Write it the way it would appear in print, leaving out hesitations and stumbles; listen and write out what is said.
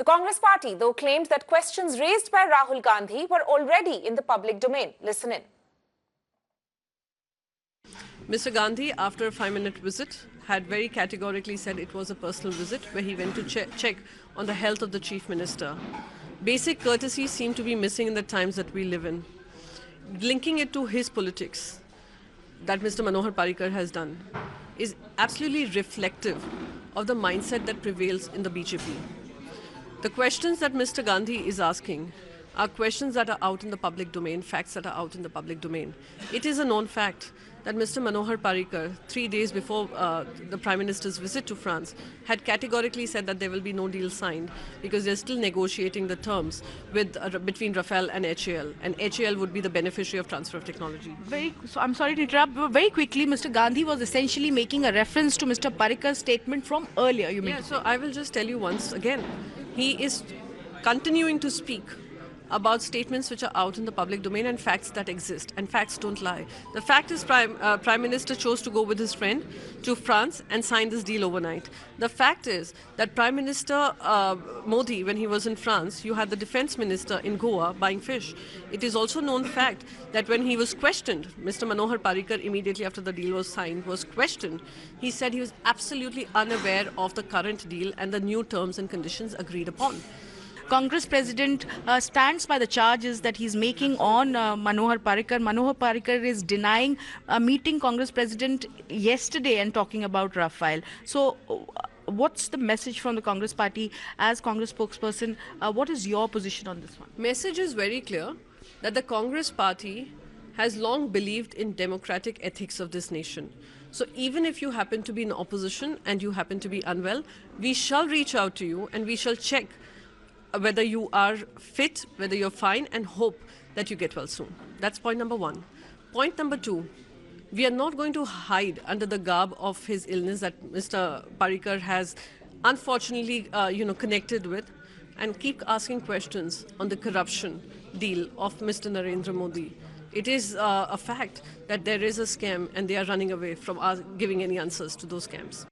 The Congress party, though, claimed that questions raised by Rahul Gandhi were already in the public domain. Listen in. Mr. Gandhi, after a 5-minute visit, had very categorically said it was a personal visit where he went to check on the health of the Chief Minister. Basic courtesy seemed to be missing in the times that we live in. Linking it to his politics that Mr. Manohar Parrikar has done is absolutely reflective of the mindset that prevails in the BJP. The questions that Mr. Gandhi is asking are questions that are out in the public domain, facts that are out in the public domain. It is a known fact that Mr. Manohar Parrikar, 3 days before the Prime Minister's visit to France, had categorically said that there will be no deal signed because they're still negotiating the terms between Rafael and HAL, and HAL would be the beneficiary of transfer of technology. I'm sorry to interrupt, but very quickly, Mr. Gandhi was essentially making a reference to Mr. Parrikar's statement from earlier. So I will just tell you once again, he is continuing to speak about statements which are out in the public domain and facts that exist, and facts don't lie. The fact is Prime Minister chose to go with his friend to France and sign this deal overnight. The fact is that Prime Minister Modi, when he was in France, you had the Defence Minister in Goa buying fish. It is also known fact that when he was questioned, Mr. Manohar Parrikar, immediately after the deal was signed, was questioned. He said he was absolutely unaware of the current deal and the new terms and conditions agreed upon. Congress president stands by the charges that he's making on Manohar Parrikar. Manohar Parrikar is denying meeting Congress president yesterday and talking about Rafael. So what's the message from the Congress party as Congress spokesperson? What is your position on this one? Message is very clear that the Congress party has long believed in democratic ethics of this nation. So even if you happen to be in opposition and you happen to be unwell, we shall reach out to you and we shall check whether you are fit, whether you're fine, and hope that you get well soon. That's point number one. Point number two, we are not going to hide under the garb of his illness that Mr. Parrikar has unfortunately connected with, and keep asking questions on the corruption deal of Mr. Narendra Modi. It is a fact that there is a scam and they are running away from giving any answers to those scams.